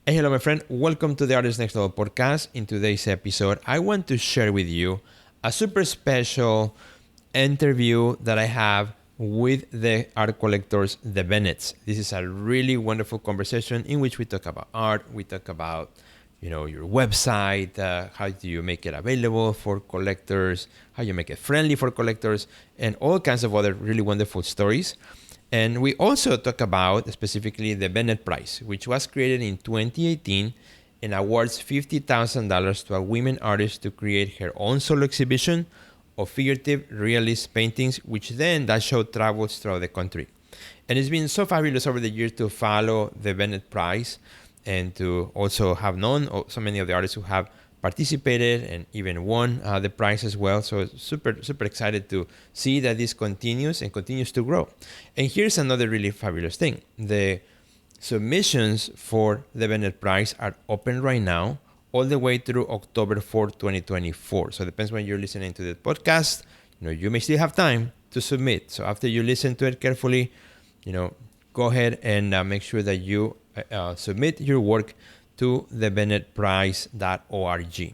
Hey, hello, my friend. Welcome to the Artist Next Level podcast. In today's episode, I want to share with you a super special interview that I have with the art collectors, the Bennetts. This is a really wonderful conversation in which we talk about art. We talk about, your website, how do you make it available for collectors, how you make it friendly for collectors, and all kinds of other really wonderful stories. And we also talk about specifically the Bennett Prize, which was created in 2018 and awards $50,000 to a women artist to create her own solo exhibition of figurative realist paintings, which then that show travels throughout the country. And it's been so fabulous over the years to follow the Bennett Prize and to also have known so many of the artists who have participated and even won the prize as well. So super excited to see that this continues and continues to grow. And here's another really fabulous thing. The submissions for the Bennett Prize are open right now all the way through October 4th, 2024. So it depends when you're listening to the podcast. You may still have time to submit. So after you listen to it carefully, go ahead and make sure that you submit your work to the BennettPrize.org.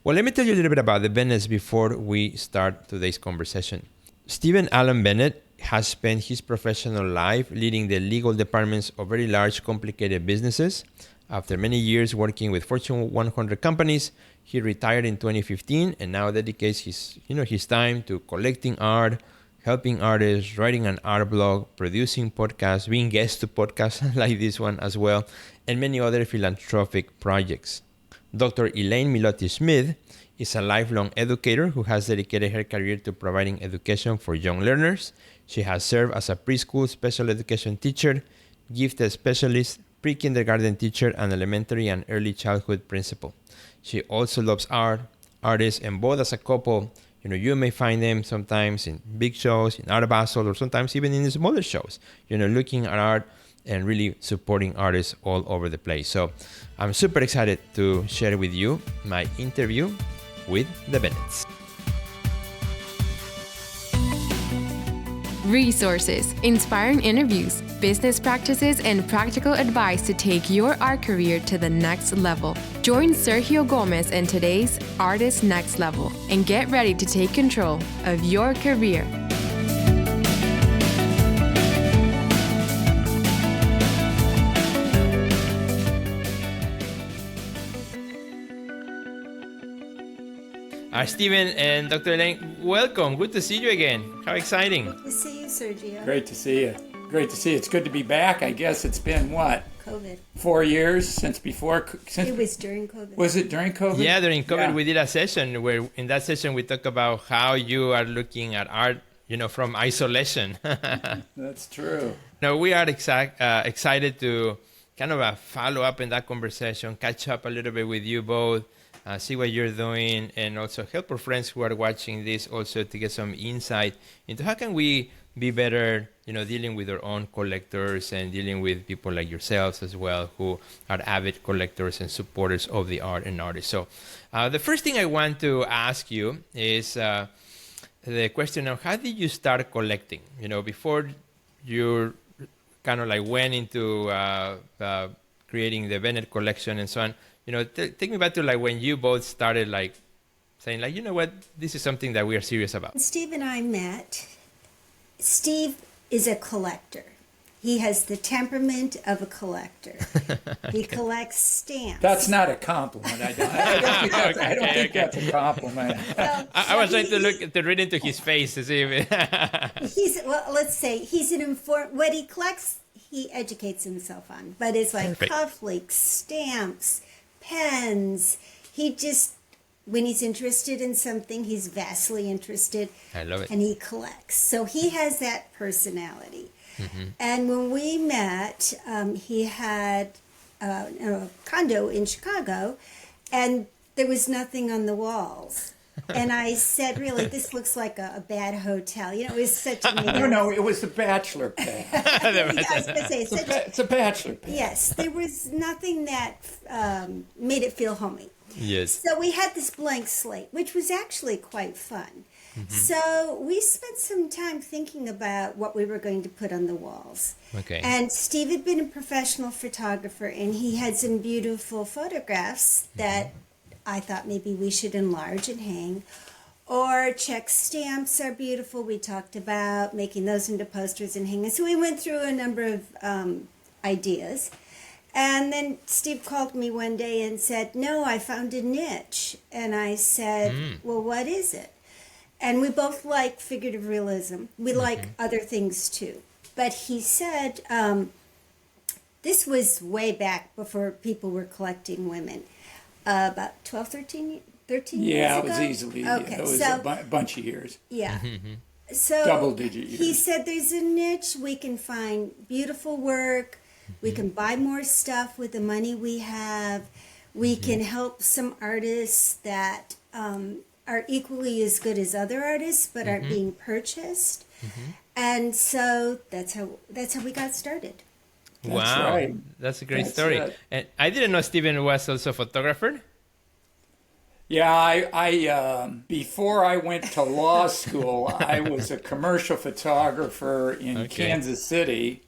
Well, let me tell you a little bit about the Bennetts before we start today's conversation. Stephen Allen Bennett has spent his professional life leading the legal departments of very large, complicated businesses. After many years working with Fortune 100 companies, he retired in 2015 and now dedicates his time to collecting art, helping artists, writing an art blog, producing podcasts, being guest to podcasts like this one as well, and many other philanthropic projects. Dr. Elaine M. Schmidt is a lifelong educator who has dedicated her career to providing education for young learners. She has served as a preschool special education teacher, gifted specialist, pre-kindergarten teacher, and elementary and early childhood principal. She also loves art, artists, and both as a couple. You may find them sometimes in big shows, in Art Basel, or sometimes even in smaller shows, looking at art and really supporting artists all over the place. So I'm super excited to share with you my interview with the Bennetts. Resources, inspiring interviews, business practices, and practical advice to take your art career to the next level. Join Sergio Gomez in today's Artist Next Level and get ready to take control of your career. Stephen and Dr. Elaine, welcome. Good to see you again. How exciting. Good to see you, Sergio. Great to see you. Great to see you. It's good to be back. I guess it's been, what? COVID. 4 years since before? It was during COVID. Was it during COVID? Yeah, during COVID we did a session where in that session we talked about how you are looking at art, from isolation. That's true. No, we are excited to kind of follow up in that conversation, catch up a little bit with you both, see what you're doing, and also help our friends who are watching this also to get some insight into how can we be better, dealing with our own collectors and dealing with people like yourselves as well who are avid collectors and supporters of the art and artists. So the first thing I want to ask you is the question of how did you start collecting? Before you kind of like went into creating the Bennett collection and so on, take me back to like when you both started like saying like, what, this is something that we are serious about. Steve and I met. Steve is a collector. He has the temperament of a collector. Okay. He collects stamps. That's not a compliment. I don't think that's a compliment. Well, I was trying to read into his face to see if let's say he's an informed. What he collects, he educates himself on. But it's like Perfect. cufflinks, stamps, pens. He just, when he's interested in something, he's vastly interested. I love it. And he collects. So he has that personality. Mm-hmm. And when we met, he had a condo in Chicago, and there was nothing on the walls. And I said, really, this looks like a bad hotel. It was such a... No, it was the bachelor pad. I was going to say, It's a bachelor pad. yes, there was nothing that made it feel homey. Yes. So we had this blank slate, which was actually quite fun. So we spent some time thinking about what we were going to put on the walls. Okay. And Steve had been a professional photographer, and he had some beautiful photographs that I thought maybe we should enlarge and hang. Or check stamps are beautiful. We talked about making those into posters and hanging. So we went through a number of ideas. And then Steve called me one day and said, no, I found a niche. And I said, well, what is it? And we both like figurative realism. We like other things too. But he said, this was way back before people were collecting women, about 12, 13 years ago? Yeah, it was easily. Okay, It was a bunch of years. Yeah. So Double-digit years. he said there's a niche. We can find beautiful work. We can buy more stuff with the money we have. We can help some artists that are equally as good as other artists but aren't being purchased. And so that's how we got started. That's Wow, right. that's a great That's story. it. And I didn't know Steven was also a photographer. Yeah, I before I went to law school, I was a commercial photographer in Kansas City,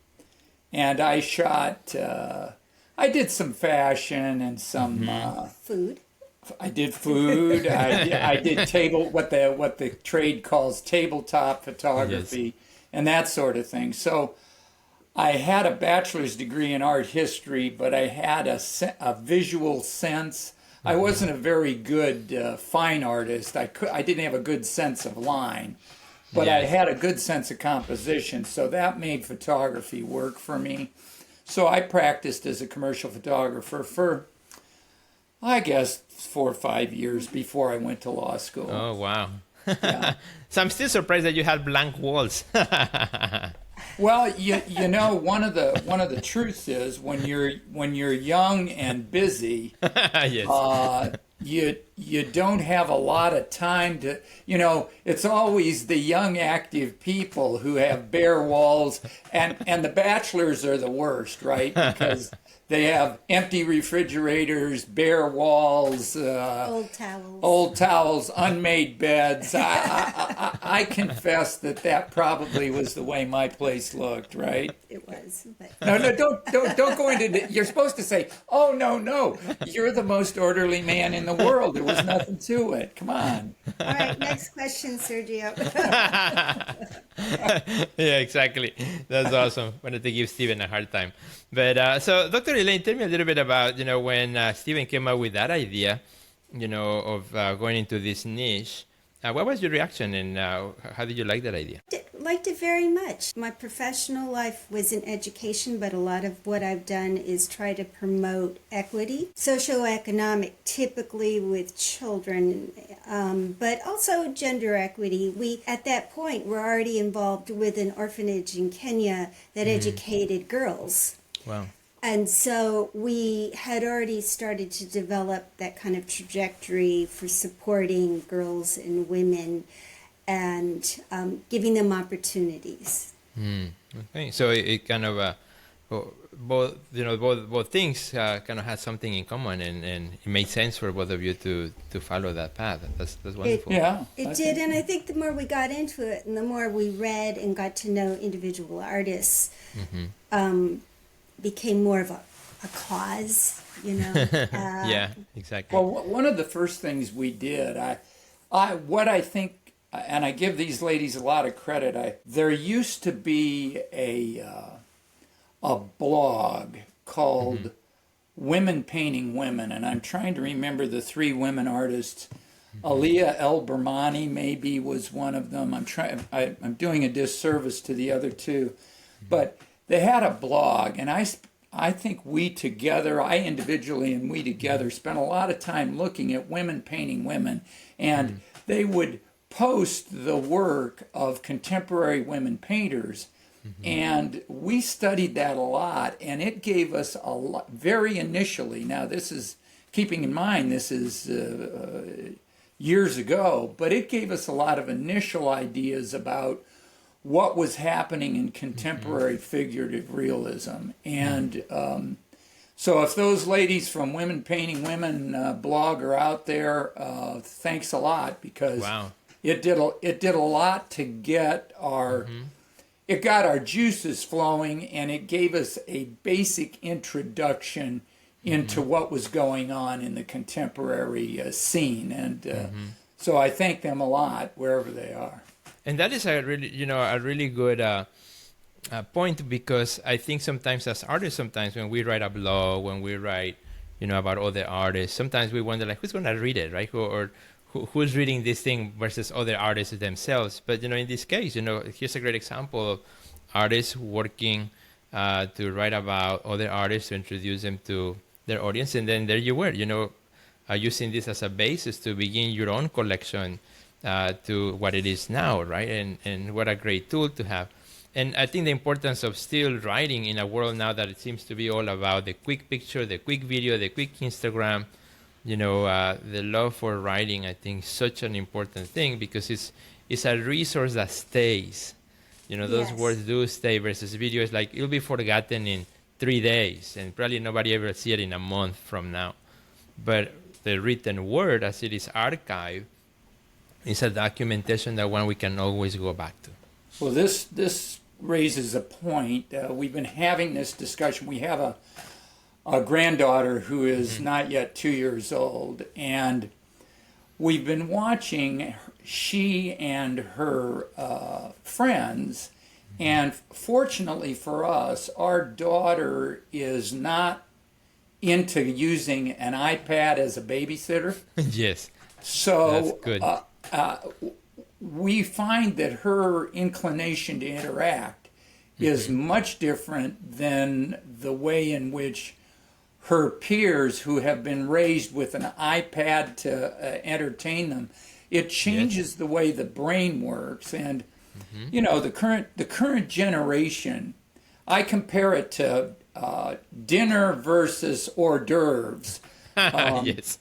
and I shot. I did some fashion and some Food. I did food. I did what the trade calls tabletop photography and that sort of thing. So I had a bachelor's degree in art history, but I had a visual sense. I wasn't a very good fine artist. I didn't have a good sense of line, but I had a good sense of composition. So that made photography work for me. So I practiced as a commercial photographer for, I guess, 4 or 5 years before I went to law school. Oh, wow. Yeah. So I'm still surprised that you had blank walls. Well, you know, one of the truths is when you're young and busy, Yes. you don't have a lot of time to, it's always the young active people who have bare walls, and the bachelors are the worst, right? Because they have empty refrigerators, bare walls, old towels, unmade beds. I confess that probably was the way my place looked, right? It was. But... No, don't go into it. You're supposed to say, oh, no, you're the most orderly man in the world. There was nothing to it. Come on. All right, next question, Sergio. Yeah, exactly. That's awesome. Wanted to give Steven a hard time. But so, Dr. Elaine, tell me a little bit about, when Steven came up with that idea, of going into this niche. What was your reaction, and how did you like that idea? Liked it very much. My professional life was in education, but a lot of what I've done is try to promote equity, socioeconomic, typically with children, but also gender equity. We, at that point, were already involved with an orphanage in Kenya that educated girls. Wow. And so we had already started to develop that kind of trajectory for supporting girls and women and giving them opportunities. Okay, so it kind of both things kind of had something in common, and it made sense for both of you to follow that path. That's wonderful. It did, and I think the more we got into it, and the more we read and got to know individual artists, became more of a cause, Yeah, exactly. Well, one of the first things we did, I think, and I give these ladies a lot of credit. There used to be a blog called Women Painting Women, and I'm trying to remember the 3 women artists. Aliyah El Bermani maybe was one of them. I'm doing a disservice to the other 2, but they had a blog, and I think we together, I individually and we together, spent a lot of time looking at women painting women, and they would post the work of contemporary women painters, and we studied that a lot, and it gave us a lot, very initially. Now, this is, keeping in mind, this is years ago, but it gave us a lot of initial ideas about what was happening in contemporary figurative realism. And so if those ladies from Women Painting Women blog are out there, thanks a lot, because it did a lot to get it got our juices flowing, and it gave us a basic introduction into what was going on in the contemporary scene. And so I thank them a lot wherever they are. And that is a really good point, because I think sometimes as artists, when we write a blog, when we write, about other artists, sometimes we wonder, like, who's going to read it, right? Who's reading this thing versus other artists themselves. But, in this case, here's a great example of artists working to write about other artists, to introduce them to their audience. And then there you were, using this as a basis to begin your own collection to what it is now, right? And what a great tool to have. And I think the importance of still writing in a world now that it seems to be all about the quick picture, the quick video, the quick Instagram, the love for writing, I think, is such an important thing, because it's a resource that stays. Those words do stay, versus video is like, it'll be forgotten in 3 days, and probably nobody ever see it in a month from now. But the written word, as it is archived, is a documentation that one we can always go back to. Well, this raises a point. We've been having this discussion. We have a granddaughter who is not yet 2 years old, and we've been watching she and her friends, and fortunately for us, our daughter is not into using an iPad as a babysitter. Yes. So that's good. We find that her inclination to interact is much different than the way in which her peers who have been raised with an iPad to entertain them. It changes the way the brain works. And, the current generation, I compare it to dinner versus hors d'oeuvres. Yes.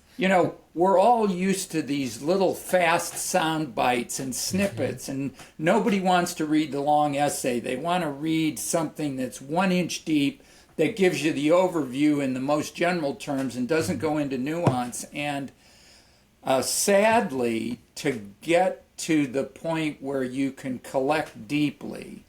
We're all used to these little fast sound bites and snippets, and nobody wants to read the long essay. They want to read something that's 1 inch deep, that gives you the overview in the most general terms and doesn't go into nuance. And sadly, to get to the point where you can collect deeply,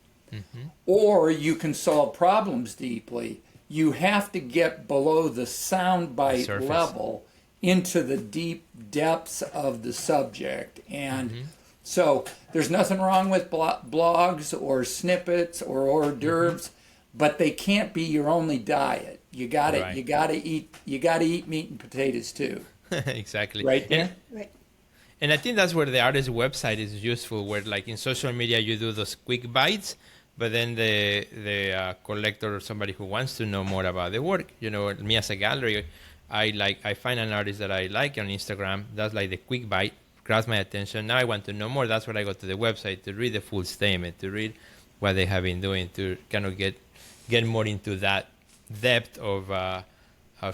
or you can solve problems deeply, you have to get below the soundbite level into the deep depths of the subject. And so there's nothing wrong with blogs or snippets or hors d'oeuvres, but they can't be your only diet. You got to eat meat and potatoes too. Exactly. Right there? Right. And I think that's where the artist website is useful, where, like, in social media you do those quick bites, but then the collector or somebody who wants to know more about the work, me as a gallery, I find an artist that I like on Instagram. That's like the quick bite, grabs my attention. Now I want to know more. That's where I go to the website to read the full statement, to read what they have been doing, to kind of get more into that depth of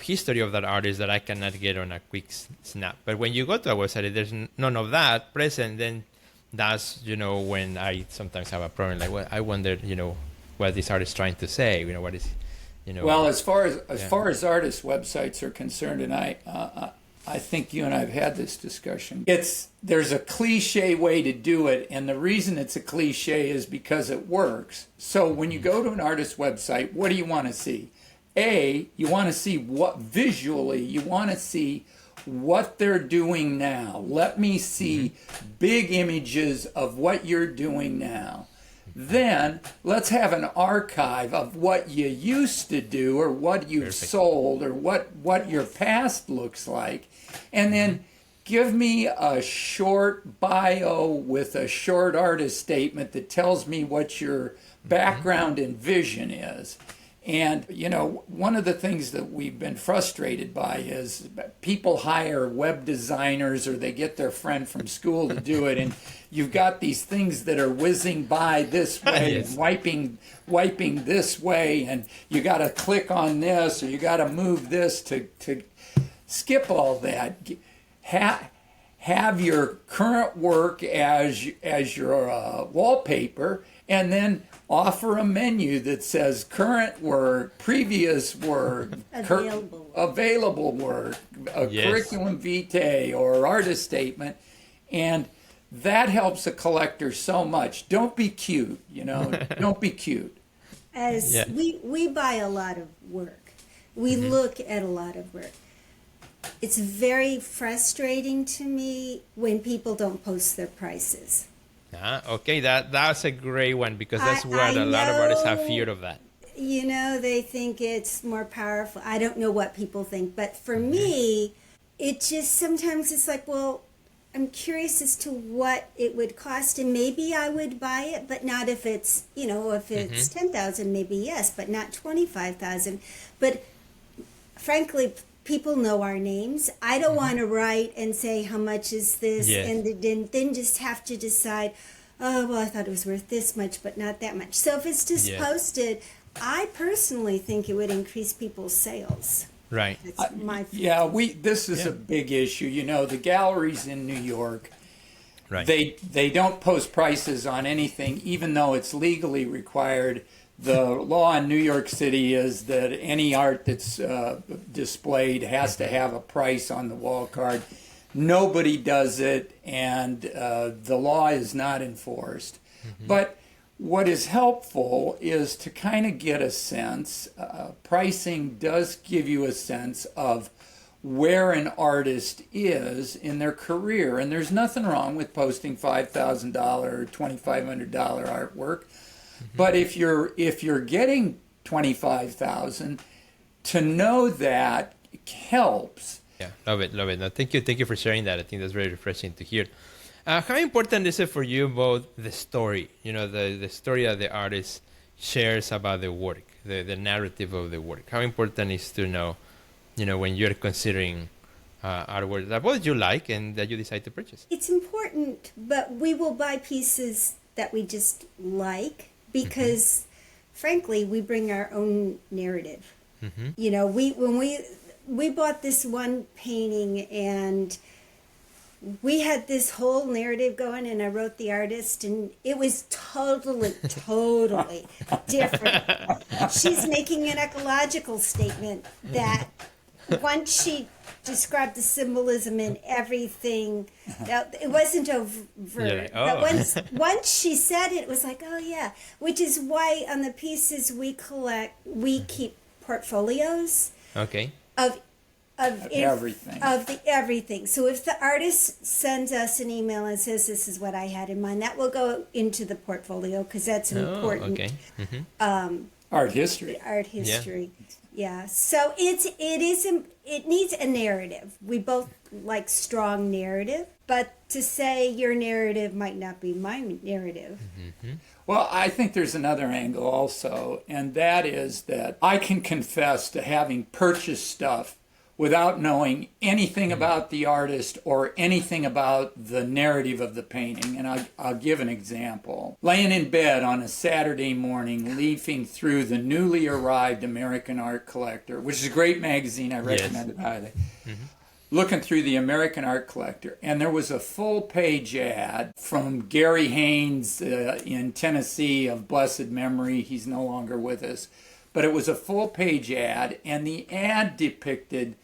history of that artist that I cannot get on a quick snap. But when you go to a website, if there's none of that present, then that's, when I sometimes have a problem. Like, well, I wonder, what this artist is trying to say. What is... Well, as far as artists' websites are concerned, and I think you and I have had this discussion. There's a cliche way to do it, and the reason it's a cliche is because it works. So when you go to an artist's website, what do you want to see? You want to see visually, you want to see what they're doing now. Let me see big images of what you're doing now. Then let's have an archive of what you used to do, or what you've sold, or what your past looks like. And then give me a short bio with a short artist statement that tells me what your background and vision is. And, one of the things that we've been frustrated by is people hire web designers, or they get their friend from school to do it, and you've got these things that are whizzing by this way, and wiping this way, and you got to click on this, or you got to move this to skip all that. Have your current work as your wallpaper, and then offer a menu that says current work, previous work, available work, a curriculum vitae or artist statement, and that helps a collector so much. Don't be cute, don't be cute. As Yeah. we buy a lot of work, we look at a lot of work. It's very frustrating to me when people don't post their prices. Okay, that's a great one, because that's I- where I a lot of artists have know- fear of that. They think it's more powerful. I don't know what people think, but for me, it just sometimes it's like, well, I'm curious as to what it would cost, and maybe I would buy it, but not if it's, if it's 10,000, maybe yes, but not 25,000. But frankly, people know our names. I don't want to write and say how much is this, Yes. and then just have to decide. Oh well, I thought it was worth this much, but not that much. So if it's just Yes. posted, I personally think it would increase people's sales. Right. That's my Yeah, this is a big issue. The galleries in New York, Right. they don't post prices on anything, even though it's legally required. The law in New York City is that any art that's displayed has to have a price on the wall card. Nobody does it, and the law is not enforced. But what is helpful is to kind of get a sense. Pricing does give you a sense of where an artist is in their career, and there's nothing wrong with posting $5,000 or $2,500 artwork. But if you're getting 25,000, to know that helps. Yeah, love it. No, thank you for sharing that. I think that's very refreshing to hear. How important is it for you both the story, the story that the artist shares about the work, the narrative of the work? How important is to know, when you're considering artwork that both you like and that you decide to purchase? It's important, but we will buy pieces that we just like because, frankly, we bring our own narrative. When we bought this one painting and we had this whole narrative going, and I wrote the artist, and it was totally different. She's making an ecological statement that once she described the symbolism and everything, it wasn't overt. Like, But once she said it, it was like, oh yeah. Which is why on the pieces we collect, we keep portfolios Okay. of Everything. everything. So if the artist sends us an email and says this is what I had in mind, that will go into the portfolio because that's an important Okay. Art history. art history. Yeah. So it needs a narrative. We both like strong narrative, but to say your narrative might not be my narrative. Well, I think there's another angle also, and that is that I can confess to having purchased stuff without knowing anything about the artist or anything about the narrative of the painting. And I'll give an example. Laying in bed on a Saturday morning, leafing through the newly arrived American Art Collector, which is a great magazine, I recommend it highly. Looking through the American Art Collector, and there was a full-page ad from Gary Haynes in Tennessee of blessed memory. He's no longer with us. But it was a full-page ad, and the ad depicted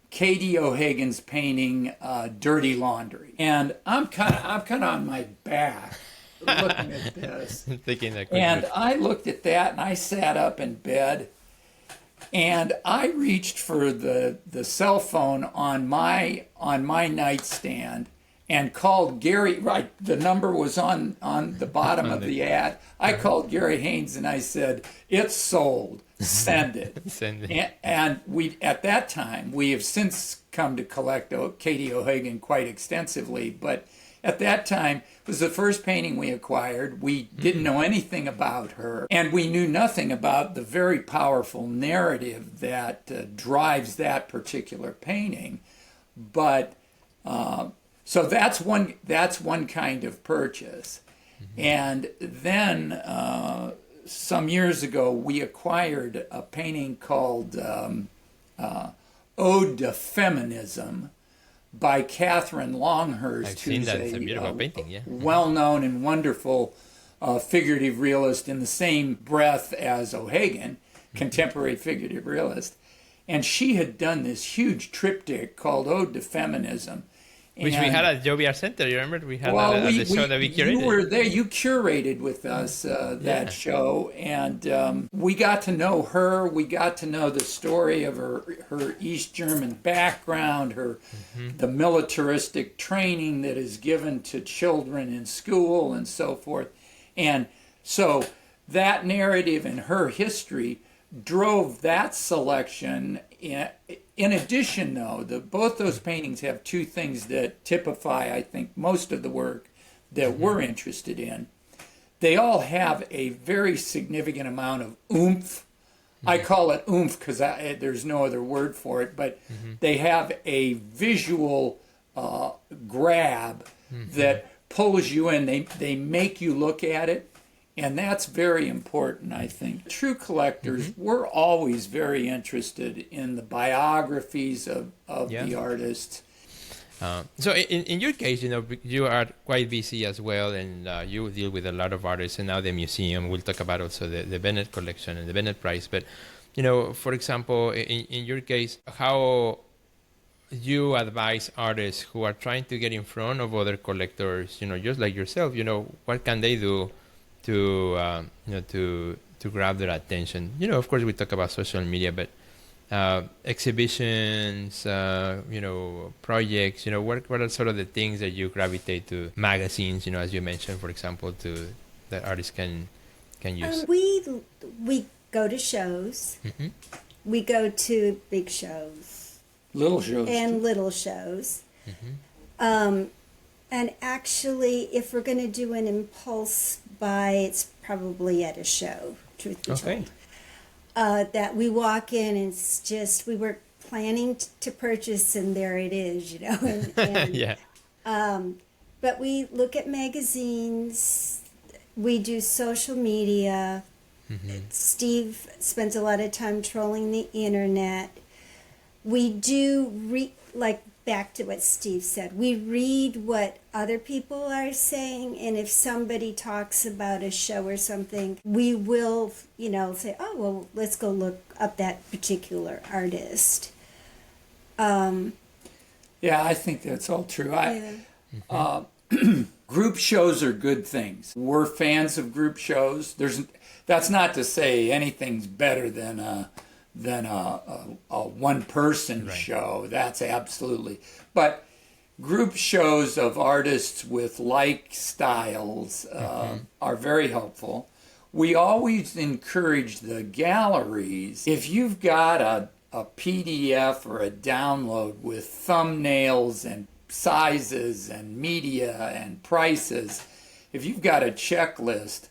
Katie O'Hagan's painting Dirty Laundry. And I'm kind of on my back looking at this. Thinking that And I looked at that, and I sat up in bed, and I reached for the cell phone on my nightstand and called Gary. Right, the number was on the bottom of the ad. I called Gary Haynes and I said, "It's sold. Send it." Send it. And we, at that time, we have since come to collect Katie O'Hagan quite extensively, but at that time, it was the first painting we acquired. We didn't know anything about her, and we knew nothing about the very powerful narrative that drives that particular painting. But so that's one kind of purchase. And then some years ago, we acquired a painting called Ode to Feminism by Catherine Longhurst, I've seen who's that. It's a beautiful painting, yeah. well-known and wonderful figurative realist in the same breath as O'Hagan, contemporary figurative realist. And she had done this huge triptych called Ode to Feminism. Which we had at Jovial Center. You remember we had well, at the show that we curated. You were there. You curated with us that show, and we got to know her. We got to know the story of her East German background, the militaristic training that is given to children in school, and so forth. And so that narrative and her history drove that selection. In addition, though, both those paintings have two things that typify, I think, most of the work that we're interested in. They all have a very significant amount of oomph. I call it oomph because there's no other word for it, but they have a visual grab that pulls you in. They make you look at it. And that's very important, I think. True collectors, we're always very interested in the biographies of the artists. So in your case, you are quite busy as well, and you deal with a lot of artists, and now the museum. We'll talk about also the Bennett collection and the Bennett Prize. But, for example, in your case, how you advise artists who are trying to get in front of other collectors, just like yourself, what can they do to grab their attention? Of course, we talk about social media, but exhibitions, projects, what are sort of the things that you gravitate to? Magazines, as you mentioned, for example, that artists can use. We go to shows. We go to big shows. Little shows. And little shows. And actually, if we're going to do an impulse buy, it's probably at a show, truth be told. That we walk in and it's just, we were planning to purchase and there it is, But we look at magazines, we do social media. Steve spends a lot of time trolling the internet. We do, back to what Steve said, we read what other people are saying, and if somebody talks about a show or something, we will, say, oh, well, let's go look up that particular artist. I think that's all true. Group shows are good things. We're fans of group shows. That's not to say anything's better than a one-person show. That's absolutely. But group shows of artists with like styles are very helpful. We always encourage the galleries, if you've got a PDF or a download with thumbnails and sizes and media and prices, if you've got a checklist,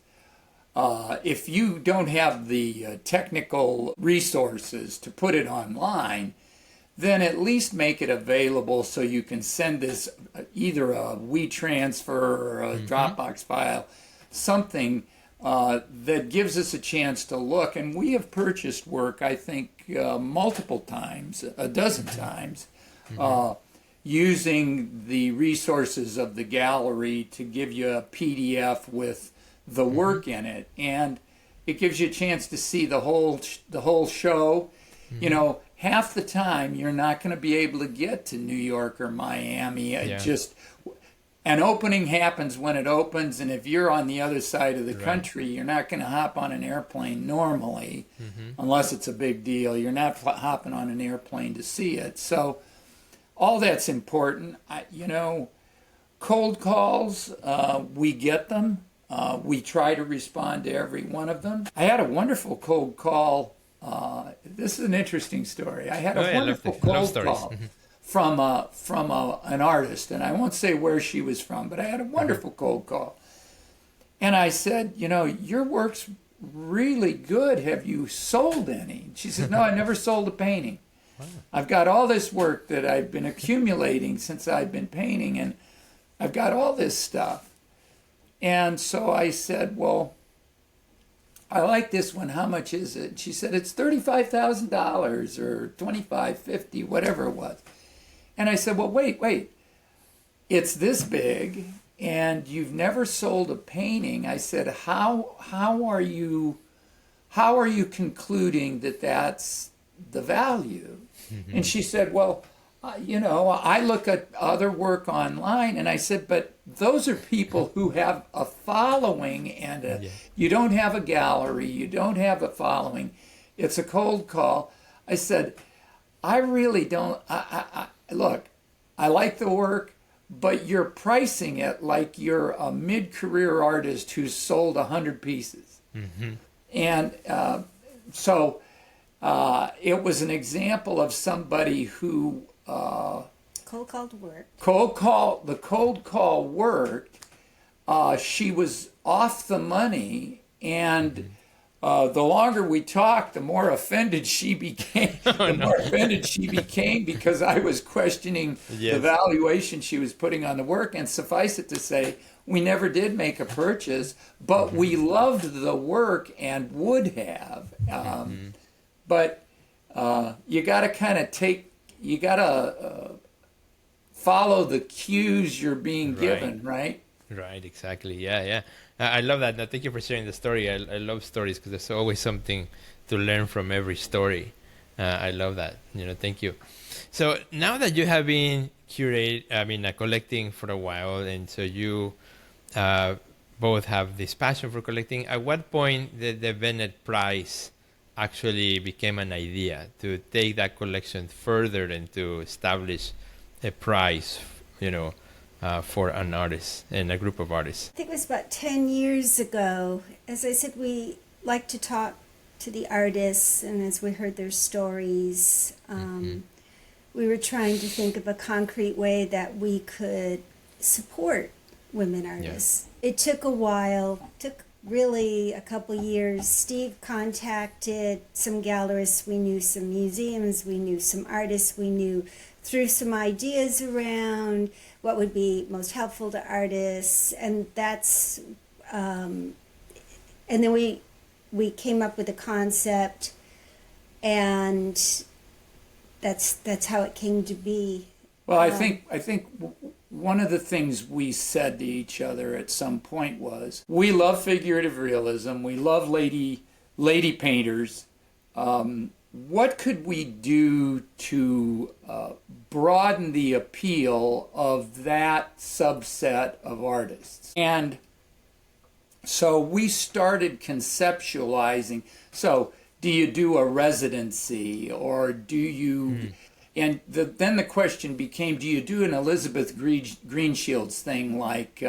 if you don't have the technical resources to put it online, then at least make it available so you can send this either a WeTransfer or a Dropbox file, something that gives us a chance to look. And we have purchased work, I think, multiple times, a dozen times, using the resources of the gallery to give you a PDF with the work in it, and it gives you a chance to see the whole show. Half the time you're not going to be able to get to New York or Miami. Just an opening happens when it opens, and if you're on the other side of the country, you're not going to hop on an airplane normally, unless it's a big deal. You're not hopping on an airplane to see it. So all that's important. Cold calls, we get them. We try to respond to every one of them. I had a wonderful cold call. This is an interesting story. I had a wonderful cold call from an artist, and I won't say where she was from, but I had a wonderful cold call. And I said, your work's really good. Have you sold any? She said, no, I never sold a painting. I've got all this work that I've been accumulating since I've been painting, and I've got all this stuff. And so I said, well, I like this one. How much is it? She said, it's $35,000 or $25,50, whatever it was. And I said, well, wait. It's this big, and you've never sold a painting. I said, how are you concluding that that's the value? And she said, well, I look at other work online and I said, but those are people who have a following and you don't have a gallery, you don't have a following. It's a cold call. I said, I really don't, look, I like the work, but you're pricing it like you're a mid-career artist who's sold 100 pieces. Mm-hmm. And so it was an example of somebody who cold called worked. The cold call worked. She was off the money, and the longer we talked, the more offended she became. Because I was questioning the valuation she was putting on the work. And suffice it to say, we never did make a purchase, but we loved the work and would have. But you got to kind of follow the cues you're being given, right? Right, exactly. Yeah. I love that. Now, thank you for sharing the story. I love stories because there's always something to learn from every story. I love that. Thank you. So now that you have been collecting for a while, and so you both have this passion for collecting, at what point did the Bennett Prize actually became an idea to take that collection further and to establish a prize, for an artist and a group of artists? I think it was about 10 years ago. As I said, we like to talk to the artists, and as we heard their stories, we were trying to think of a concrete way that we could support women artists. Yeah. It took a while, really a couple years. Steve contacted some gallerists we knew, some museums we knew, some artists we knew, threw some ideas around what would be most helpful to artists, and that's and then we came up with a concept, and that's how it came to be. Well, I think one of the things we said to each other at some point was, we love figurative realism, we love lady painters. What could we do to broaden the appeal of that subset of artists? And so we started conceptualizing. So do you do a residency, or do you... And then the question became, do you do an Elizabeth Greenshields thing, like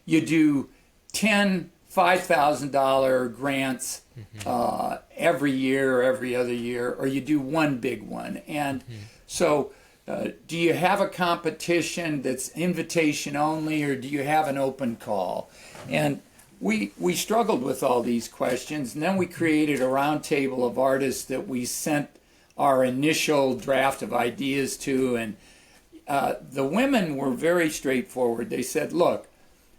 you do 10 $5,000 grants every year or every other year, or you do one big one? And so do you have a competition that's invitation only, or do you have an open call? And we struggled with all these questions, and then we created a round table of artists that we sent our initial draft of ideas to, and the women were very straightforward. They said, look,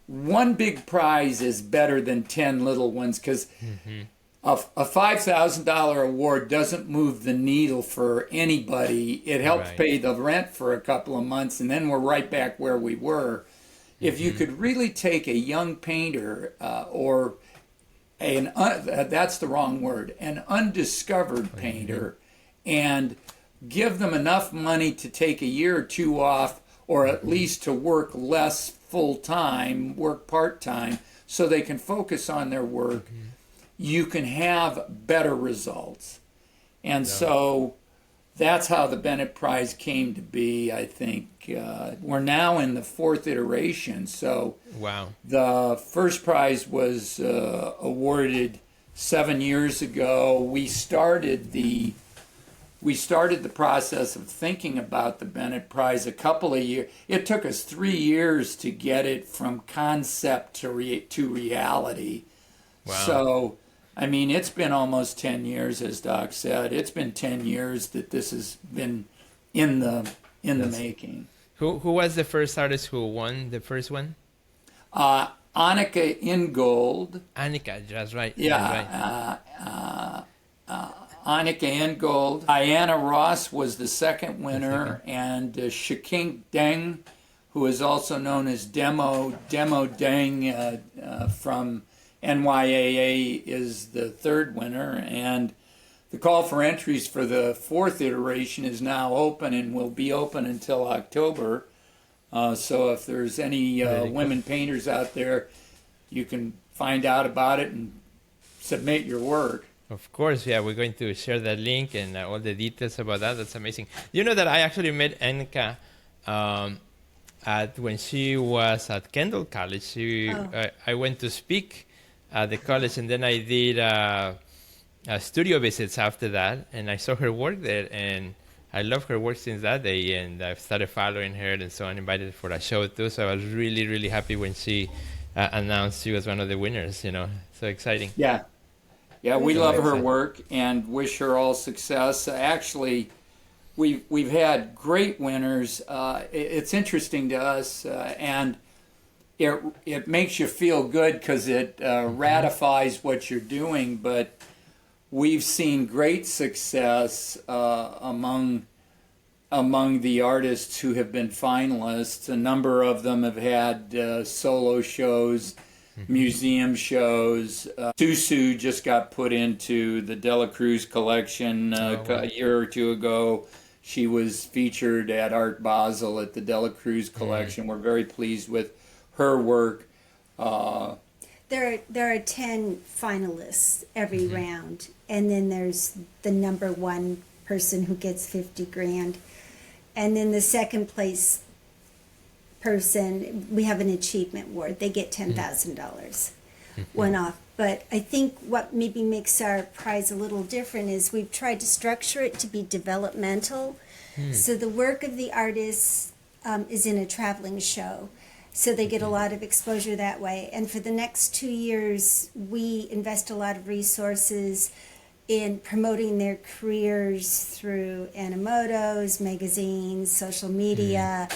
one big prize is better than 10 little ones, because a $5,000 award doesn't move the needle for anybody. It helps pay the rent for a couple of months, and then we're right back where we were. If you could really take a young painter that's the wrong word, an undiscovered painter, and give them enough money to take a year or two off, or at least to work less full-time, work part-time, so they can focus on their work, you can have better results. And so that's how the Bennett Prize came to be, I think. We're now in the 4th iteration. So the first prize was awarded 7 years ago. We started the process of thinking about the Bennett Prize a couple of years. It took us 3 years to get it from concept to reality. Wow. So, I mean, it's been almost 10 years, as Doc said. It's been 10 years that this has been in the making. Who was the first artist who won the first one? Annika Ingold. Annika, that's right. Yeah. Annika Ingold. Diana Ross was the second winner, and Shiking Deng, who is also known as Demo Deng from NYAA, is the third winner. And the call for entries for the fourth iteration is now open and will be open until October. So if there's any women painters out there, you can find out about it and submit your work. Of course, yeah, we're going to share that link and all the details about that. That's amazing. You know that I actually met Enka when she was at Kendall College. I went to speak at the college, and then I did studio visits after that, and I saw her work there, and I love her work since that day, and I've started following her, and so I invited her for a show too. So I was really, really happy when she announced she was one of the winners. You know, so exciting. Yeah, we love her work and wish her all success. Actually, we've had great winners. It's interesting to us, and it makes you feel good because it ratifies what you're doing. But we've seen great success among the artists who have been finalists. A number of them have had solo shows, museum shows. Susu just got put into the Dela Cruz collection a year or two ago. She was featured at Art Basel at the Dela Cruz collection. We're very pleased with her work. There are 10 finalists every round, and then there's the number one person who gets 50 grand, and then the second place person, we have an achievement award. They get $10,000 one off. But I think what maybe makes our prize a little different is we've tried to structure it to be developmental. So the work of the artists is in a traveling show. So they get a lot of exposure that way. And for the next 2 years, we invest a lot of resources in promoting their careers through Animotos, magazines, social media,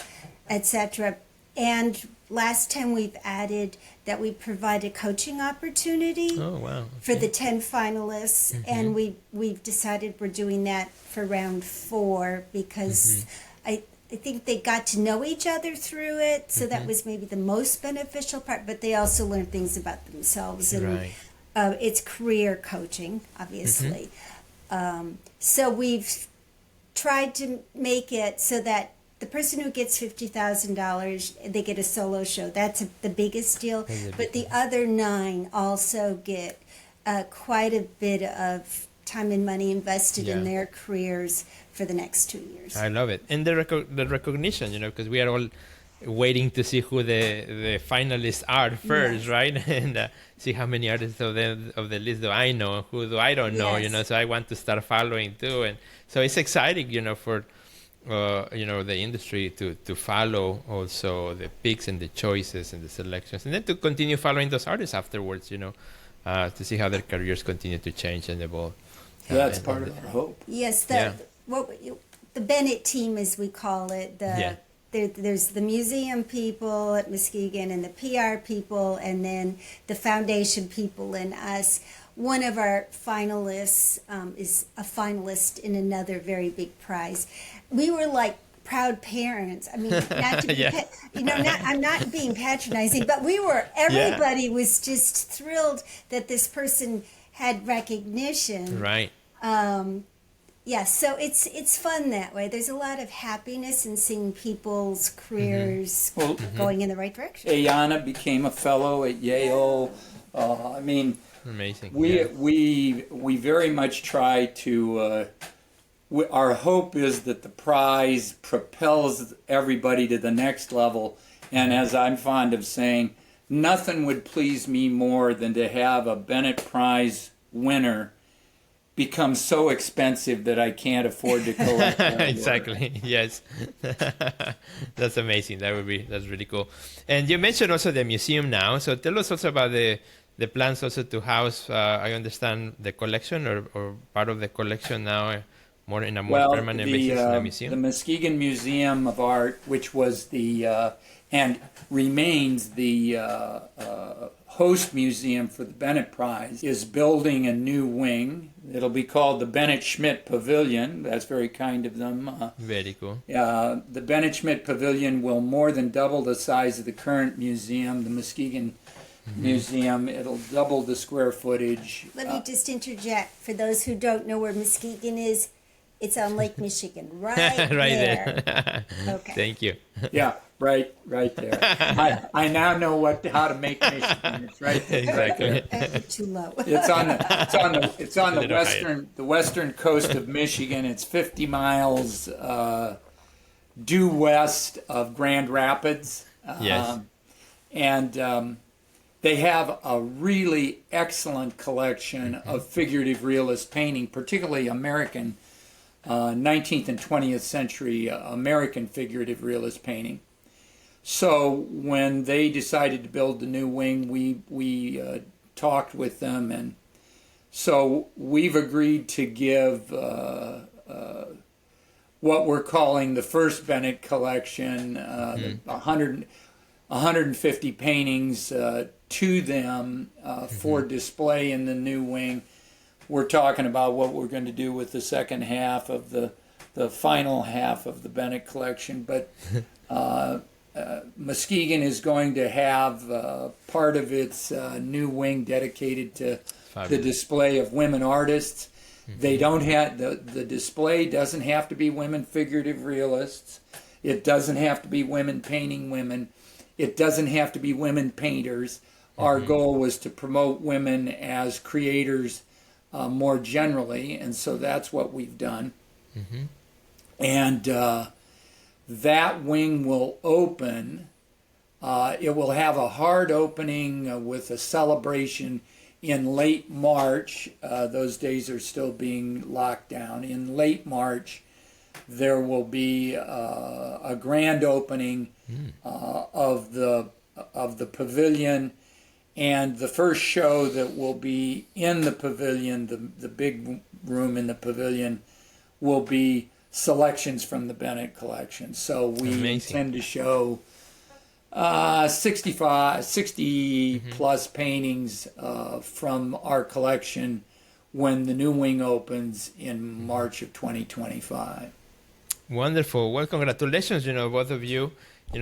etc. And last time we've added that we provide a coaching opportunity for the 10 finalists. And we've decided we're doing that for round 4 because I think they got to know each other through it, so that was maybe the most beneficial part, but they also learned things about themselves. And it's career coaching, obviously. So we've tried to make it so that the person who gets $50,000, they get a solo show. That's the biggest deal. But the other 9 also get quite a bit of time and money invested in their careers for the next 2 years. I love it. And the recognition, you know, because we are all waiting to see who the finalists are first, right? And see how many artists of the list do I know, who do I don't know, you know, so I want to start following too. And so it's exciting, you know, for the industry to follow also the picks and the choices and the selections, and then to continue following those artists afterwards, you know, to see how their careers continue to change and evolve. That's part of our hope. Yes, the Bennett team, as we call it, there's the museum people at Muskegon and the PR people, and then the foundation people and us. One of our finalists is a finalist in another very big prize. We were like proud parents. I mean, not to be, I'm not being patronizing, but everybody was just thrilled that this person had recognition. Right. So it's fun that way. There's a lot of happiness in seeing people's careers going in the right direction. Ayana became a fellow at Yale. Amazing. We very much try to. Our hope is that the prize propels everybody to the next level, and as I'm fond of saying, nothing would please me more than to have a Bennett Prize winner become so expensive that I can't afford to collect them. Exactly. Yes. That's amazing. That's really cool. And you mentioned also the museum now. So tell us also about the plans also to house, I understand, the collection or part of the collection now more in a more permanent basis in the museum. The Muskegon Museum of Art, which was the and remains the host museum for the Bennett Prize, is building a new wing. It'll be called the Bennett Schmidt Pavilion. That's very kind of them. Very cool. The Bennett Schmidt Pavilion will more than double the size of the current museum. The Muskegon museum. It'll double the square footage. Let me just interject for those who don't know where Muskegon is. It's on Lake Michigan, right, Right there. there. Okay. Thank you. Yeah, right there. I now know how to make Michigan. It's right there. Exactly. Too low. It's on the Little western coast of Michigan. It's 50 miles due west of Grand Rapids. Yes. And they have a really excellent collection of figurative realist painting, particularly American 19th and 20th century American figurative realist painting. So when they decided to build the new wing, we talked with them, and so we've agreed to give what we're calling the first Bennett collection, the 150 paintings to them for display in the new wing. We're talking about what we're going to do with the second half of the final half of the Bennett collection, but Muskegon is going to have part of its new wing dedicated to the display of women artists. They don't have the display doesn't have to be women figurative realists. It doesn't have to be women painting women. It doesn't have to be women painters. Our goal was to promote women as creators more generally, and so that's what we've done. And that wing will open. It will have a hard opening with a celebration in late March. Those days are still being locked down. In late March, there will be a grand opening of the pavilion, and the first show that will be in the pavilion, the big room in the pavilion, will be selections from the Bennett collection. So we intend to show 60 plus paintings from our collection when the new wing opens in March of 2025. Wonderful. Well, congratulations, both of you.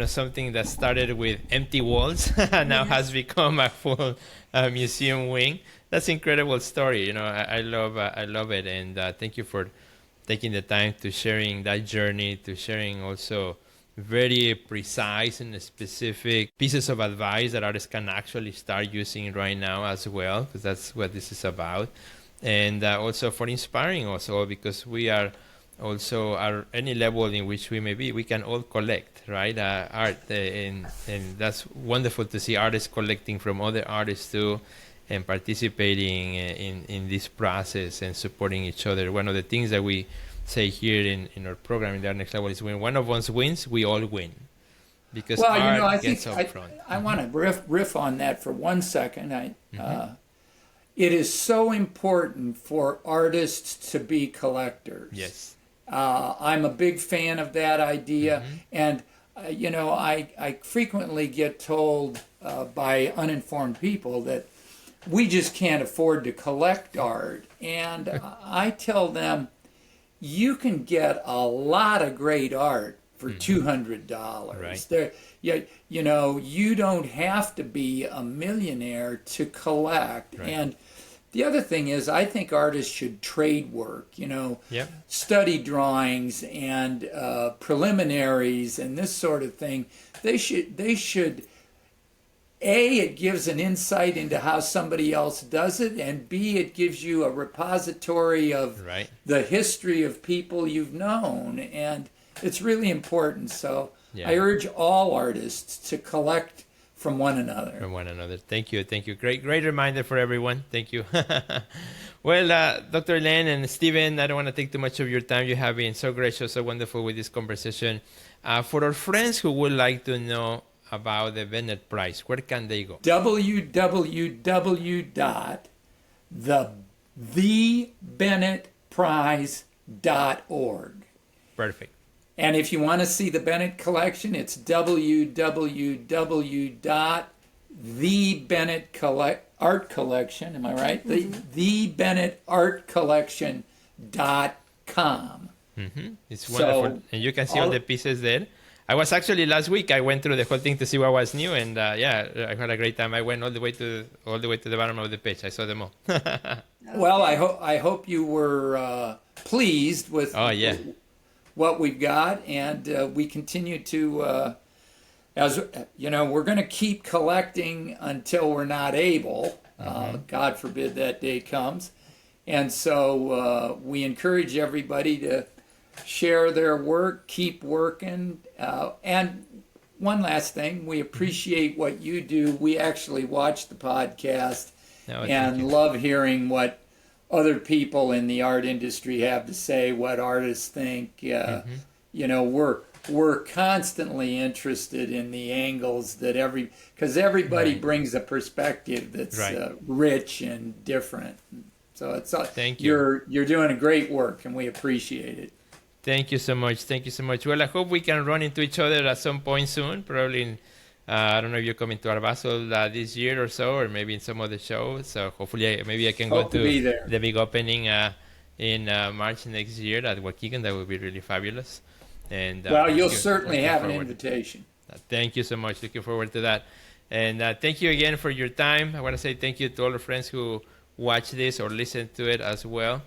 Something that started with empty walls now has become a full museum wing. That's an incredible story. I love it, and thank you for taking the time to sharing that journey, to sharing also very precise and specific pieces of advice that artists can actually start using right now as well, because that's what this is about, and also for inspiring us all, because we are also at any level in which we may be, we can all collect, right? Art, and that's wonderful to see artists collecting from other artists too, and participating in this process and supporting each other. One of the things that we say here in our program in the Art Next Level is when one of us wins, we all win. Because art gets up front. I want to riff on that for 1 second. It is so important for artists to be collectors. Yes. I'm a big fan of that idea, and I frequently get told by uninformed people that we just can't afford to collect art, and I tell them you can get a lot of great art for $200. Right. You don't have to be a millionaire to collect, and the other thing is, I think artists should trade work, study drawings and preliminaries and this sort of thing. They should, A, it gives an insight into how somebody else does it, and B, it gives you a repository of the history of people you've known, and it's really important. So I urge all artists to collect from one another. Thank you. Great reminder for everyone. Thank you. Well, Dr. Elaine and Stephen, I don't want to take too much of your time. You have been so gracious, so wonderful with this conversation. For our friends who would like to know about the Bennett Prize, where can they go? www.thebennettprize.org. Perfect. And if you want to see the Bennett collection, it's www.thebennettartcollection, am I right? thebennettartcollection.com. It's wonderful. And you can see all the pieces there. I was actually last week. I went through the whole thing to see what was new, and yeah, I had a great time. I went all the way to the bottom of the page. I saw them all. Well, I hope you were pleased with what we've got, and we continue to, as you know, we're going to keep collecting until we're not able. God forbid that day comes, and so we encourage everybody to share their work, keep working, and one last thing, we appreciate what you do. We actually watch the podcast and love hearing what other people in the art industry have to say, what artists think. You know, we're constantly interested in the angles that because everybody brings a perspective that's rich and different. So thank you. You're doing a great work, and we appreciate it. Thank you so much. Thank you so much. Well, I hope we can run into each other at some point soon. Probably in, I don't know if you're coming to Art Basel this year or so, or maybe in some other show. So hopefully maybe I can go to the big opening in March next year at Waukegan. That would be really fabulous. And well, you'll certainly have an invitation. Thank you so much. Looking forward to that. And thank you again for your time. I want to say thank you to all the friends who watch this or listen to it as well.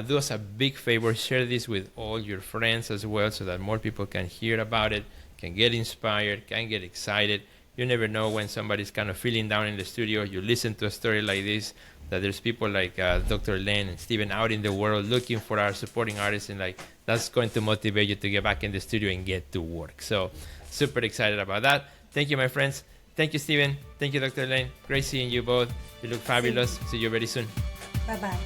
Do us a big favor, share this with all your friends as well so that more people can hear about it, can get inspired, can get excited. You never know when somebody's kind of feeling down in the studio. You listen to a story like this, that there's people like Dr. Elaine and Steven out in the world looking for our supporting artists, and like that's going to motivate you to get back in the studio and get to work. So super excited about that. Thank you, my friends. Thank you, Steven. Thank you, Dr. Elaine. Great seeing you both. You look fabulous. See you very soon. Bye-bye.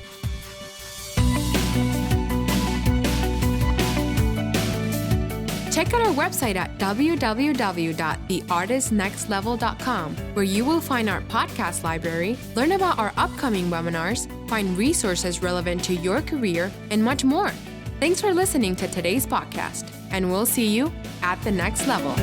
Check out our website at www.theartistnextlevel.com, where you will find our podcast library, learn about our upcoming webinars, find resources relevant to your career, and much more. Thanks for listening to today's podcast, and we'll see you at the next level.